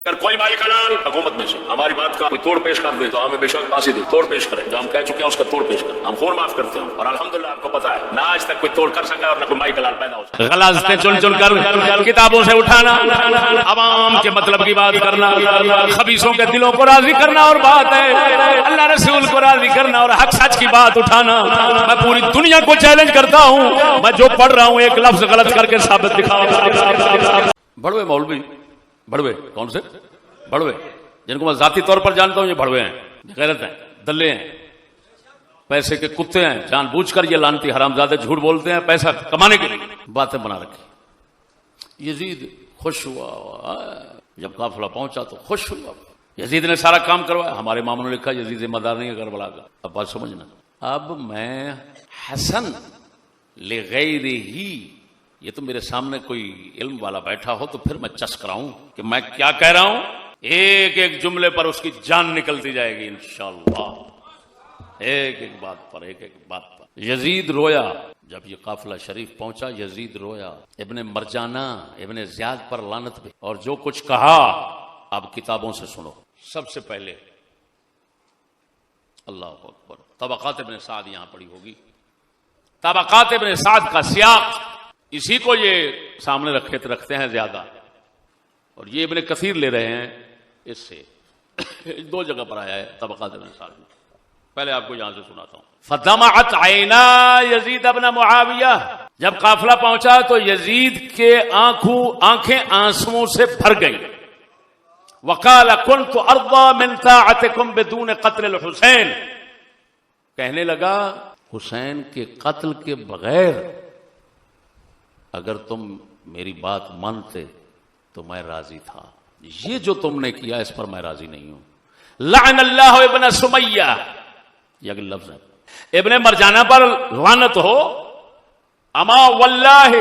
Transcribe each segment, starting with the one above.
اگر کوئی مالک حلال حکومت میں سے ہماری بات کا کوئی توڑ پیش کر دے تو ہمیں بے شک پھانسی دے، توڑ پیش کریں، جو ہم کہہ چکے ہیں اس کا توڑ پیش کریں، ہم خون معاف کرتے ہیں، اور الحمدللہ آپ کو پتا ہے نہ آج تک کوئی توڑ کر سکا اور نہ کوئی مالک حلال پیدا ہو سکا۔ غلاظتیں چن چن کر کتابوں سے اٹھانا، عوام کے مطلب کی بات کرنا، خبیثوں کے دلوں کو راضی کرنا اور بات ہے، اللہ رسول کو راضی کرنا اور حق سچ کی بات اٹھانا۔ میں پوری دنیا کو چیلنج کرتا ہوں، میں جو پڑھ رہا ہوں ایک لفظ غلط کر کے ثابت دکھاؤ۔ بڑوے مولوی، بڑوے کون سے بڑوے جن کو میں ذاتی طور پر جانتا ہوں، یہ بڑوے ہیں، غیرت ہیں، دلے ہیں، پیسے کے کتے ہیں، جان بوجھ کر یہ لانتی حرامزادے جھوٹ بولتے ہیں پیسہ کمانے کے لیے، باتیں بنا رکھی۔ یزید خوش ہوا، جب قافلہ پہنچا تو خوش ہوا، یزید نے سارا کام کروایا۔ ہمارے امام نے لکھا یزید ذمہ دار نہیں ہے کربلا کا۔ اب بات سمجھنا، اب میں حسن لغیرہ ہی، یہ تو میرے سامنے کوئی علم والا بیٹھا ہو تو پھر میں چس کراؤں کہ میں کیا کہہ رہا ہوں، ایک ایک جملے پر اس کی جان نکلتی جائے گی انشاءاللہ، ایک ایک بات پر، ایک ایک بات پر۔ یزید رویا جب یہ قافلہ شریف پہنچا، یزید رویا، ابن مرجانہ ابن زیاد پر لعنت بھی، اور جو کچھ کہا اب کتابوں سے سنو۔ سب سے پہلے اللہ اکبر، طبقات ابن سعد یہاں پڑی ہوگی، طبقات ابن سعد کا سیاق، اسی کو یہ سامنے رکھتے ہیں زیادہ، اور یہ ابن کثیر لے رہے ہیں اس سے، دو جگہ پر آیا ہے طبقات ابن سعد میں۔ پہلے آپ کو یہاں سے سناتا ہوں۔ فدمعت عینا یزید ابن معاویہ، جب قافلہ پہنچا تو یزید کے آنکھیں آنسوؤں سے بھر گئی۔ وقال كنت ارضى من طاعتكم بدون قتل الحسین، کہنے لگا حسین کے قتل کے بغیر اگر تم میری بات مانتے تو میں راضی تھا، یہ جو تم نے کیا اس پر میں راضی نہیں ہوں۔ لعن اللہ ابن سمیہ، یہ اگلا لفظ ہے، ابن مرجانہ پر لعنت ہو۔ اما واللہ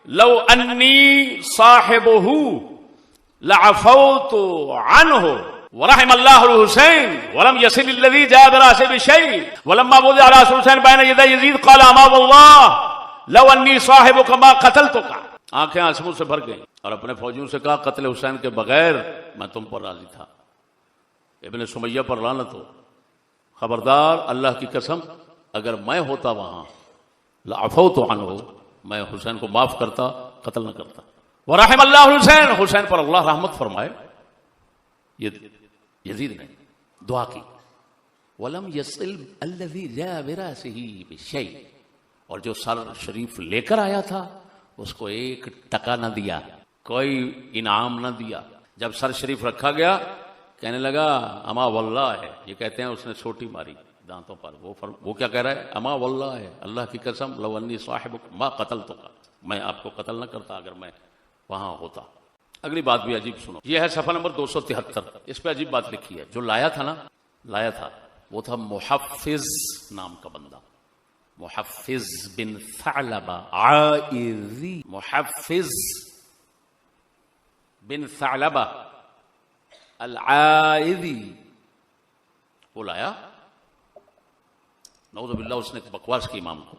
لو انی صاحبہ لعفوت عنہ ورحم اللہ الحسین ولم يصل الذي جاء براسه بشيء ولما وضع راس الحسین بین یدی یزید قال اما واللہ لو انی صاحبک ما قتلتک۔ آنکھیں آنسو سے بھر گئیں اور اپنے فوجیوں سے کہا قتل حسین کے بغیر میں تم پر راضی تھا۔ ابن سمیہ پر لعنت ہو، خبردار اللہ کی قسم اگر میں ہوتا وہاں لعفوت عنہ، میں حسین کو معاف کرتا، قتل نہ کرتا۔ ورحم اللہ حسین، حسین پر اللہ رحمت فرمائے۔ یزید نے دعا کی۔ ولم يصل الذي جاء براسه بشيء، اور جو سر شریف لے کر آیا تھا اس کو ایک ٹکا نہ دیا، کوئی انعام نہ دیا۔ جب سر شریف رکھا گیا کہنے لگا اما واللہ ہے، یہ کہتے ہیں اس نے سوٹی ماری دانتوں پر، وہ کیا کہہ رہا ہے، اما واللہ ہے، اللہ کی قسم لو انی صاحبک ما قتلتک، میں آپ کو قتل نہ کرتا اگر میں وہاں ہوتا۔ اگلی بات بھی عجیب سنو، یہ ہے صفحہ نمبر 273، اس پہ عجیب بات لکھی ہے۔ جو لایا تھا وہ تھا محفظ نام کا بندہ، محفظ بن ثعلبہ عائذی، محفظ بن ثعلبہ العائذی، وہ لایا، نعوذ باللہ، اس نے بکواس کی امام کو۔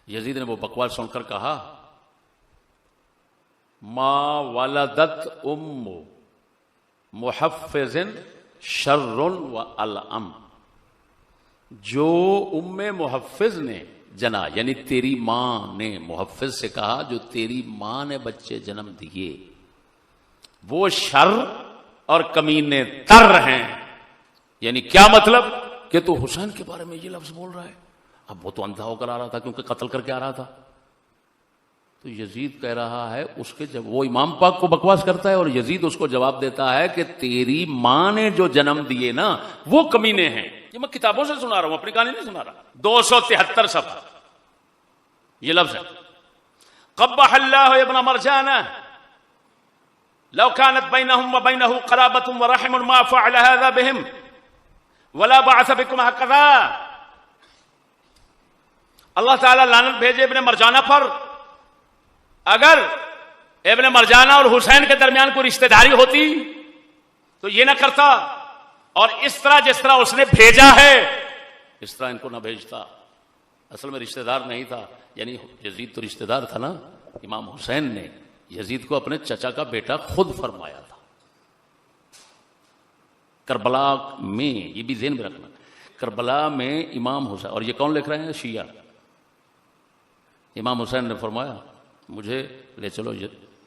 یزید نے وہ بکواس سن کر کہا ما ولدت ام محفظ شر والام، جو ام محفظ نے جنا، یعنی تیری ماں نے، محفظ سے کہا جو تیری ماں نے بچے جنم دیے، وہ شر اور کمینے تر ہیں۔ یعنی کیا مطلب کہ تو حسین کے بارے میں یہ لفظ بول رہا ہے۔ اب وہ تو اندھا ہو کر آ رہا تھا کیونکہ قتل کر کے آ رہا تھا، تو یزید کہہ رہا ہے اس کے، جب وہ امام پاک کو بکواس کرتا ہے اور یزید اس کو جواب دیتا ہے کہ تیری ماں نے جو جنم دیے نا وہ کمینے ہیں۔ یہ میں کتابوں سے سنا رہا ہوں، اپنی کہانی نہیں سنا رہا۔ 273 صفحہ یہ لفظ ہے، قبح اللہ ابن مرجانہ لو كانت بينهم وبينه قرابة ورحم ما فعل هذا بهم ولا بعث بكم هكذا۔ اللہ تعالیٰ لعنت بھیجے ابن مرجانہ پر، اگر ابن مرجانہ اور حسین کے درمیان کوئی رشتہ داری ہوتی تو یہ نہ کرتا، اور اس طرح جس طرح اس نے بھیجا ہے اس طرح ان کو نہ بھیجتا۔ اصل میں رشتہ دار نہیں تھا، یعنی یزید تو رشتہ دار تھا نا امام حسین نے، یزید کو اپنے چچا کا بیٹا خود فرمایا تھا. کربلا میں، یہ بھی ذہن میں رکھنا، کربلا میں امام حسین، اور یہ کون لکھ رہے ہیں؟ شیعہ. امام حسین نے فرمایا مجھے لے چلو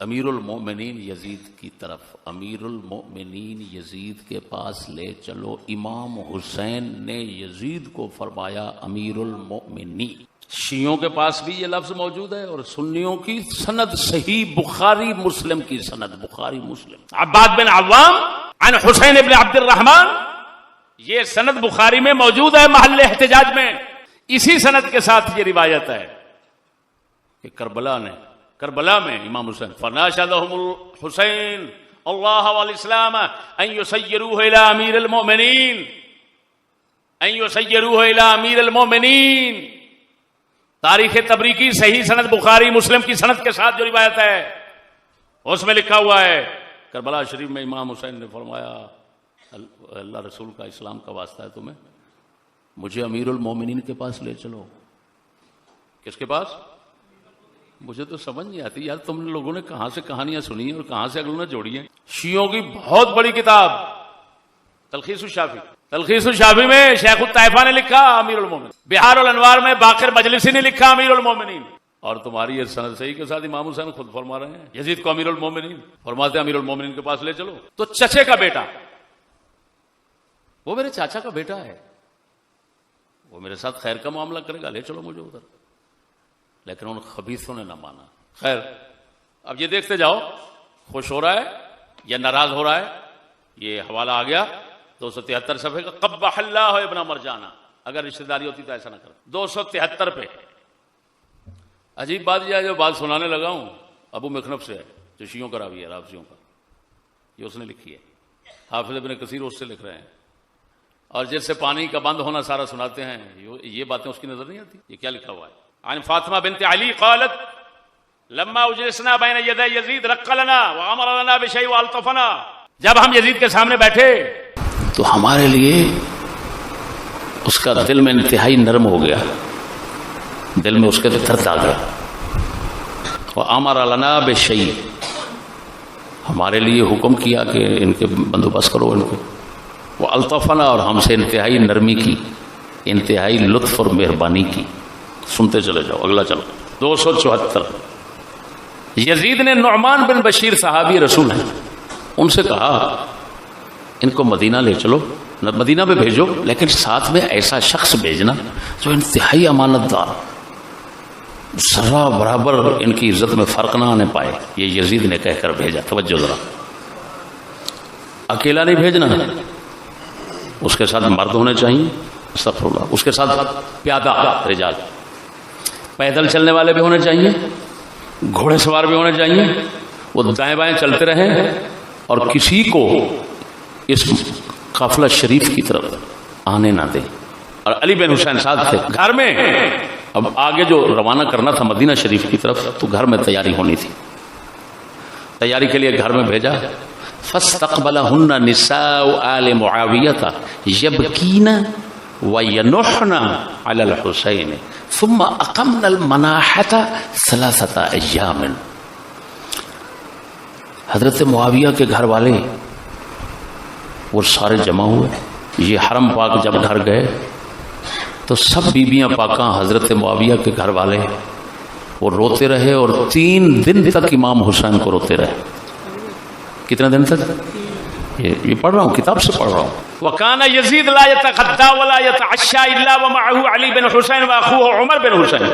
امیر المومنین یزید کی طرف، امیر المومنین یزید کے پاس لے چلو. امام حسین نے یزید کو فرمایا امیر المومنین. شیعوں کے پاس بھی یہ لفظ موجود ہے، اور سنیوں کی سند صحیح بخاری مسلم کی سند، بخاری مسلم. عباد بن عوام عن حسین ابن عبد الرحمن، یہ سند بخاری میں موجود ہے محل احتجاج میں. اسی سند کے ساتھ یہ روایت ہے کہ کربلا میں امام حسین فناشدهم الحسین اللہ والاسلام ان یسیروه الى امیر المؤمنین، ان یسیروه الى امیر المؤمنین. تاریخ تبریکی صحیح سند بخاری مسلم کی سند کے ساتھ جو روایت ہے اس میں لکھا ہوا ہے کربلا شریف میں امام حسین نے فرمایا اللہ رسول کا اسلام کا واسطہ ہے تمہیں، مجھے امیر المومنین کے پاس لے چلو. کس کے پاس؟ مجھے تو سمجھ نہیں آتی یار، تم لوگوں نے کہاں سے کہانیاں سنی ہیں اور کہاں سے اگلوں نے جوڑی ہیں. شیعوں کی بہت بڑی کتاب تلخیص الشافی، تلخیص الشافی میں شیخ الطائفہ نے لکھا امیر المومنین، بہار الانوار میں باقر مجلسی نے لکھا امیر المومنین. اور تمہاری یہ سند صحیح کے ساتھ امام حسین خود فرما رہے ہیں یزید کو امیر المومنین، فرماتے ہیں امیر المومنین کے پاس لے چلو. تو چچے کا بیٹا، وہ میرے چاچا کا بیٹا ہے، وہ میرے ساتھ خیر کا معاملہ کرے گا، لے چلو مجھے ادھر. لیکن ان خبیثوں نے نہ مانا. خیر اب یہ دیکھتے جاؤ خوش ہو رہا ہے یا ناراض ہو رہا ہے. یہ حوالہ آ گیا 273 صفحے کا، قبح اللہ ابن مرجانہ. اگر رشتہ داری ہوتی تو ایسا نہ کر. 273 پہ عجیب بات یہ ہے جو بات سنانے لگا ہوں ابو مخنف سے ہے، جو شیعوں کا راوی ہے، رافضیوں کا، یہ اس نے لکھی ہے. حافظ ابن کثیر اس سے لکھ رہے ہیں، اور جس سے پانی کا بند ہونا سارا سناتے ہیں. یہ باتیں اس کی نظر نہیں آتی. یہ کیا لکھا ہوا ہے؟ عن فاطمہ بنت علی قالت لما اجلسنا بین یدی یزید رق لنا وامر لنا بشیء والطفنا. جب ہم یزید کے سامنے بیٹھے تو ہمارے لیے اس کا دل میں انتہائی نرم ہو گیا، دل میں اس کے درد آ گیا. وامر لنا بشیء، ہمارے لیے حکم کیا کہ ان کے بندوبست کرو ان کو. والطفنا، اور ہم سے انتہائی نرمی کی، انتہائی لطف اور مہربانی کی. سنتے چلے جاؤ اگلا چلو. 274 یزید نے نعمان بن بشیر صحابی رسول ہیں، ان سے کہا ان کو مدینہ لے چلو، مدینہ میں بھیجو، لیکن ساتھ میں ایسا شخص بھیجنا جو انتہائی امانت دار، ذرا برابر ان کی عزت میں فرق نہ آنے پائے. یہ یزید نے کہہ کر بھیجا. توجہ ذرا، اکیلا نہیں بھیجنا، اس کے ساتھ مرد ہونے چاہیے، استغفر اللہ، اس کے ساتھ پیادہ رجال، پیدل چلنے والے بھی ہونے چاہیے، گھوڑے سوار بھی ہونے چاہیے. وہ دائیں بائیں چلتے رہیں اور کسی کو اس قافلہ شریف کی طرف آنے نہ دیں. اور علی بن حسین ساتھ تھے گھر میں. اب آگے جو روانہ کرنا تھا مدینہ شریف کی طرف، تو گھر میں تیاری ہونی تھی. تیاری کے لیے گھر میں بھیجا. فاستقبلهن نساء آل معاویہ یبکین وینحن علی الحسین ثم اقمنا المناحۃ 3 ایام. حضرت معاویہ کے گھر والے وہ سارے جمع ہوئے. یہ حرم پاک جب گھر گئے تو سب بیبیاں پاکاں حضرت معاویہ کے گھر والے وہ روتے رہے، اور 3 دن تک امام حسین کو روتے رہے. کتنے دن تک؟ یہ پڑھ رہا ہوں، کتاب سے پڑھ رہا ہوں. وَكَانَ يَزِيدُ لَا يَتَغَدَّى وَلَا يَتَعَشَّى إِلَّا وَمَعَهُ عَلِي بن حسین وَأَخُوهُ عمر بن حسین.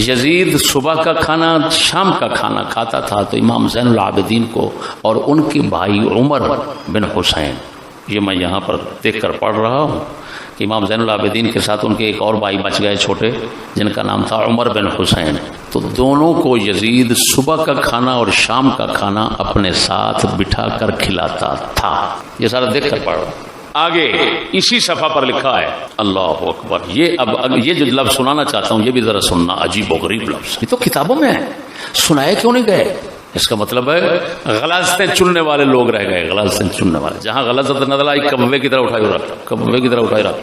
یزید صبح کا کھانا، شام کا کھانا کھاتا تھا تو امام زین العابدین کو اور ان کے بھائی عمر بن حسین، یہ میں یہاں پر دیکھ کر پڑھ رہا ہوں کہ امام زین العابدین کے ساتھ ان کے ایک اور بھائی بچ گئے چھوٹے، جن کا نام تھا عمر بن حسین. تو دونوں کو یزید صبح کا کھانا اور شام کا کھانا اپنے ساتھ بٹھا کر کھلاتا تھا. یہ سارا دیکھ کر پڑھ رہا ہوں. آگے اسی صفحہ پر لکھا ہے، اللہ اکبر. یہ جو لفظ سنانا چاہتا ہوں یہ بھی ذرا سننا، عجیب و غریب لفظ. یہ تو کتابوں میں ہے، سنائے کیوں نہیں گئے؟ اس کا مطلب ہے غلطیں چننے والے لوگ رہ گئے، غلطیں چننے والے. جہاں غلط نظر آئی کبوے کی طرح اٹھائی رکھا، کبوے کی طرح اٹھائی رکھا،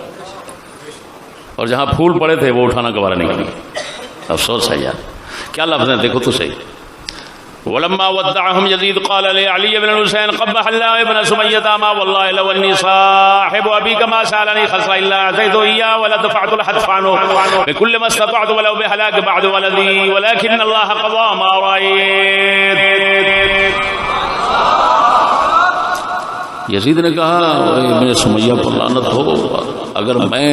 اور جہاں پھول پڑے تھے وہ اٹھانا گوارا نہیں کیا. افسوس ہے یار. کیا لفظ ہے دیکھو تو صحیح. ولما ودعهم يزيد قال لعلي بن الحسين قبح الله ابن سمية ما والله لو اني صاحب ابيك ما سالني خصلا الا اعطيته اياه ولا دفعت الحتف عنه بكل ما استطعت ولو بهلاك بعد ولدي ولكن الله قضى ما رأيت. یزید نے کہا میرے سمیہ پر لعنت ہو، اگر میں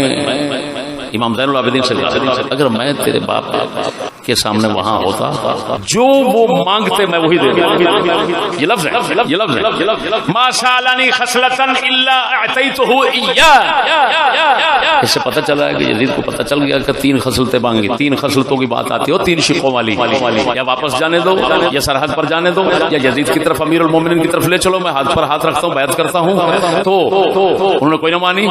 امام زین العابدین سے اگر میں تیرے باپ کے سامنے وہاں ہوتا جو وہ مانگتے میں وہی دے دوں. یہ لفظ ہے، یہ لفظ ہے ما سالنی خصلۃ الا اعطیتہ ایاہ. اس سے پتہ چلا ہے کہ یزید کو پتہ چل گیا کہ تین خصلتیں مانگی. تین خصلتوں کی بات آتی ہے اور تین شقوں والی، یا واپس جانے دو یا سرحد پر جانے دو یا یزید کی طرف امیر المومنین کی طرف لے چلو، میں ہاتھ پر ہاتھ رکھتا ہوں بیعت کرتا ہوں. تو انہوں نے کوئی نہ مانی.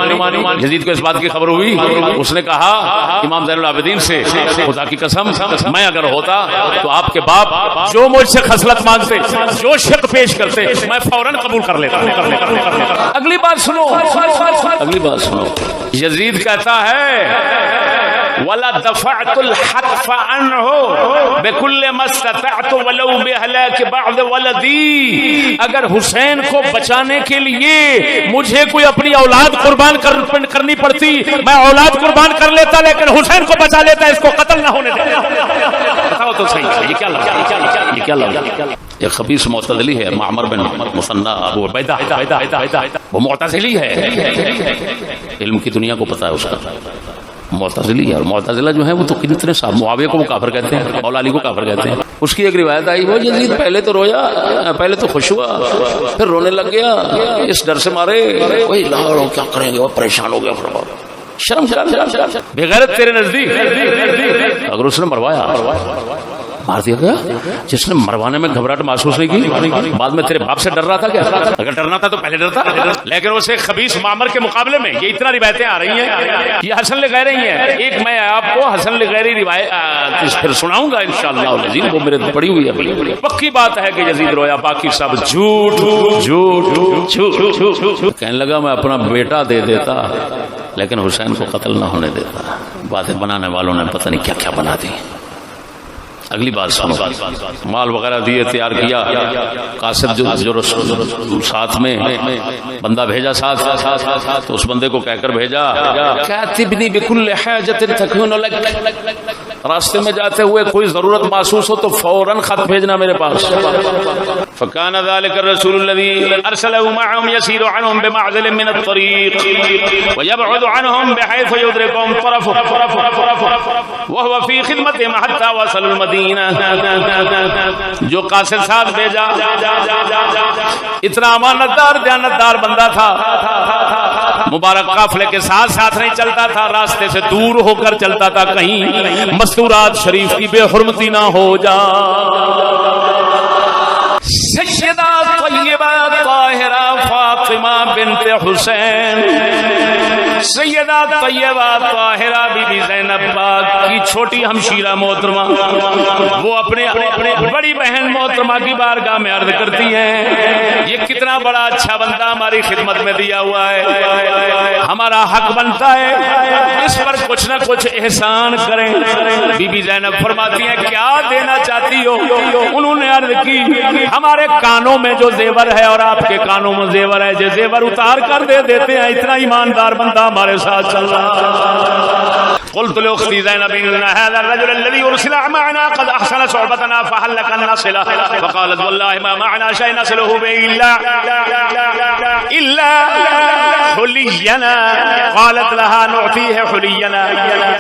یزید کو اس بات کی خبر ہوئی، اس نے کہا امام زین العابدین سے خدا کی قسم میں اگر ہوتا تو آپ کے باپ جو مجھ سے خصلت مانگتے، جو شک پیش کرتے، میں فوراً قبول کر لیتا. اگلی بات سنو، اگلی بات سنو. یزید کہتا ہے وَلَا دَفَعْتُ الْحَتْفَ عَنْهُ بِكُلِّ مَا اسْتَطَعْتُ وَلَوْ بِهَلَاكِ بَعْضِ وَلَدِي. اگر حسین کو بچانے کے لیے مجھے کوئی اپنی اولاد قربان کرنی پڑتی میں اولاد قربان کر لیتا، لیکن حسین کو بچا لیتا، اس کو قتل نہ ہونے دیتا. بتاؤ تو صحیح یہ کیا لگا؟ یہ کیا لگا؟ ایک خبیث معتزلی ہے معمر بن مثنى ابو عبیدہ، وہ معتزلی ہے، علم کی دنیا کو پتا ہے اس کا. معتزلی ہے، اور معتزلہ جو ہے وہ تو کتنے صاحب معاویہ کو کافر کہتے ہیں، مولا علی کو کافر کہتے ہیں. اس کی ایک روایت آئی وہ یزید پہلے تو رویا، پہلے تو خوش ہوا، پھر رونے لگ گیا اس ڈر سے مارے وہی لاہور کیا کریں گے، وہ پریشان ہو گیا. شرم بغیرت تیرے نزدیک. اگر اس نے مروایا مار دیا گیا. جس نے مروانے میں گھبراہٹ محسوس نہیں کی، بعد میں تیرے باپ سے ڈر رہا تھا کیا؟ اگر ڈرنا تھا تو پہلے ڈرتا. لیکن اسے خبیث معمر کے مقابلے میں یہ اتنا روایتیں آ رہی ہیں، یہ حسن لغیری ہیں. ایک میں آپ کو حسن لغیری روایت پھر سناؤں گا انشاءاللہ العزیز، وہ میرے پڑی ہوئی ہے. پکی بات ہے کہ یزید رویا، باقی سب جھوٹ جھوٹ جھوٹ. کہنے لگا میں اپنا بیٹا دے دیتا لیکن حسین کو قتل نہ ہونے دیتا. باتیں بنانے والوں نے پتہ نہیں کیا کیا بنا دی. اگلی بات سنو. مال وغیرہ دیے، تیار کیا. قاصد جو ساتھ میں بندہ بھیجا ساتھ، تو اس بندے کو کہہ کر بھیجا کاتبنی بکل حاجت تکون لک. راستے میں جاتے ہوئے کوئی ضرورت محسوس ہو تو فوراً خط بھیجنا میرے پاس. فكان ذلك الرسول الذي ارسله معهم يسير عنهم بمعزل من الطريق ويبعد عنهم بحيث يدركهم طرفه وهو في خدمتهم حتى وصل المدينة. جو قاصد ساتھ بھیجا اتنا امانتدار دیانتدار بندہ تھا، مبارک قافلے کے ساتھ ساتھ نہیں چلتا تھا، راستے سے دور ہو کر چلتا تھا کہیں مستورات شریف کی بے حرمتی نہ ہو جا. سیدہ طیبہ طاہرہ فاطمہ بنت حسین، سیدہ طیبہ طاہرہ بی بی زینب پاک کی چھوٹی ہمشیرہ محترمہ، وہ اپنے بڑی بہن محترمہ کی بارگاہ میں عرض کرتی ہیں یہ کتنا بڑا اچھا بندہ ہماری خدمت میں دیا ہوا ہے، ہمارا حق بنتا ہے اس پر کچھ نہ کچھ احسان کریں. بی بی زینب فرماتی ہیں کیا دینا چاہتی ہو؟ انہوں نے عرض کی ہمارے کانوں میں جو زیور ہے اور آپ کے کانوں میں زیور ہے، جو زیور اتار کر دے دیتے ہیں، اتنا ایماندار بندہ ہمارے ساتھ چل رہا. قلت لاختي زينب ان هذا الرجل الذي ارسل معنا قد احسن صحبتنا فهل لك ان نصله؟ فقالت والله ما معنا شيء نصله به الا حلينا. قالت لها نعطيه حلينا.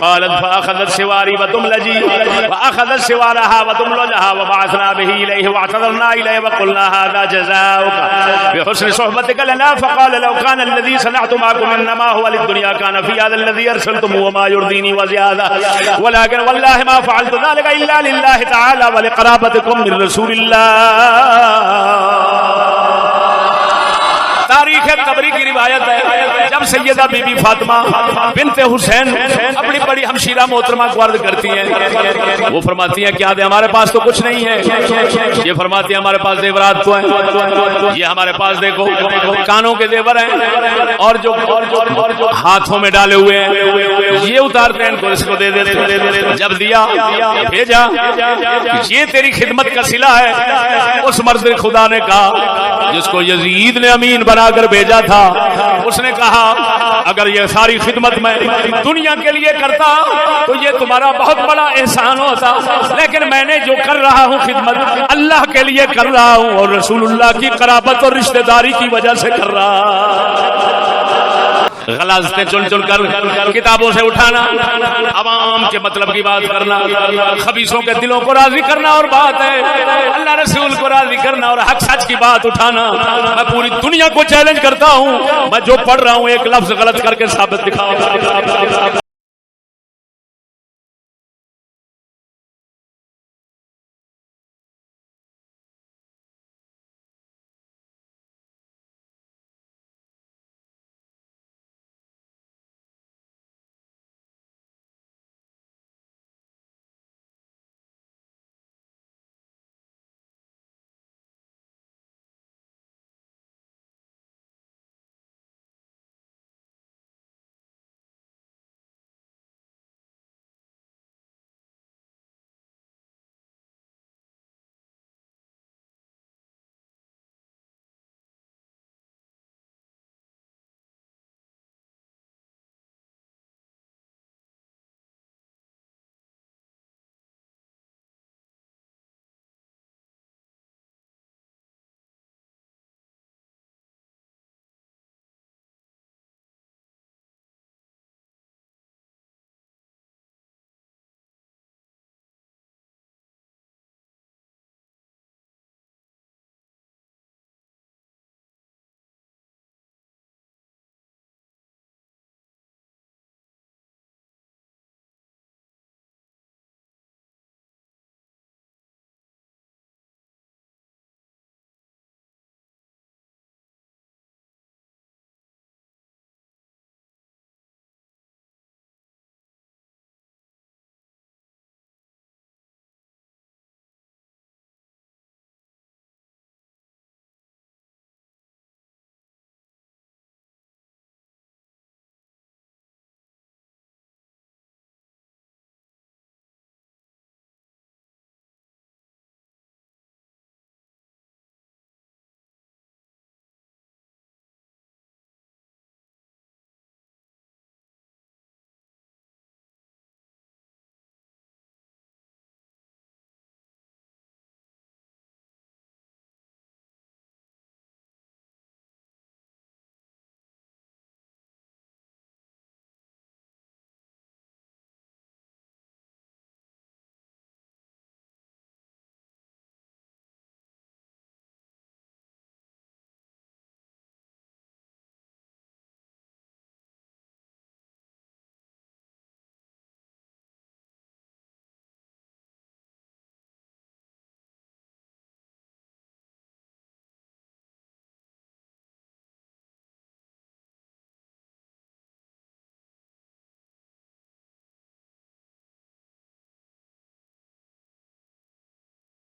قالت فاخذت سواري ودملجي واخذت سوارها ودملجها وبعثنا به اليه واعتذرنا اليه وقلنا هذا جزاؤك بحسن صحبتك لنا. فقال لو كان الذي صنعت معكم انما هو للدنيا كان في هذا الذي ارسلتم وما يرضيني وزياده ولكن والله ما فعلت ذلك الا لله تعالى ولقرابتكم من رسول الله. تاریخ ہے تبری کی روایت ہے جب سیدہ بی بی فاطمہ بنت حسین اپنی بڑی ہمشیرہ محترمہ کو عرض کرتی ہیں، وہ فرماتی ہیں کیا دے ہمارے پاس تو کچھ نہیں ہے، یہ فرماتی ہیں ہمارے پاس زیورات تو ہیں، یہ ہمارے پاس دیکھو کانوں کے زیور ہیں اور جو ہاتھوں میں ڈالے ہوئے ہیں یہ اتارتے ہیں ان کو اس کو دے دیتے، جب دیا بھیجا یہ تیری خدمت کا صلہ ہے۔ اس مرد خدا نے کہا جس کو یزید نے امین بنا کر بھیجا تھا، اس نے کہا اگر یہ ساری خدمت میں دنیا کے لیے کرتا تو یہ تمہارا بہت بڑا احسان ہوتا، لیکن میں نے جو کر رہا ہوں خدمت اللہ کے لیے کر رہا ہوں اور رسول اللہ کی قرابت اور رشتہ داری کی وجہ سے کر رہا۔ غلاظتیں چن چن کر کتابوں سے اٹھانا، عوام کے مطلب کی بات کرنا، خبیثوں کے دلوں کو راضی کرنا اور بات ہے، اللہ رسول کو راضی کرنا اور حق سچ کی بات اٹھانا۔ میں پوری دنیا کو چیلنج کرتا ہوں، میں جو پڑھ رہا ہوں ایک لفظ غلط کر کے ثابت دکھاؤ۔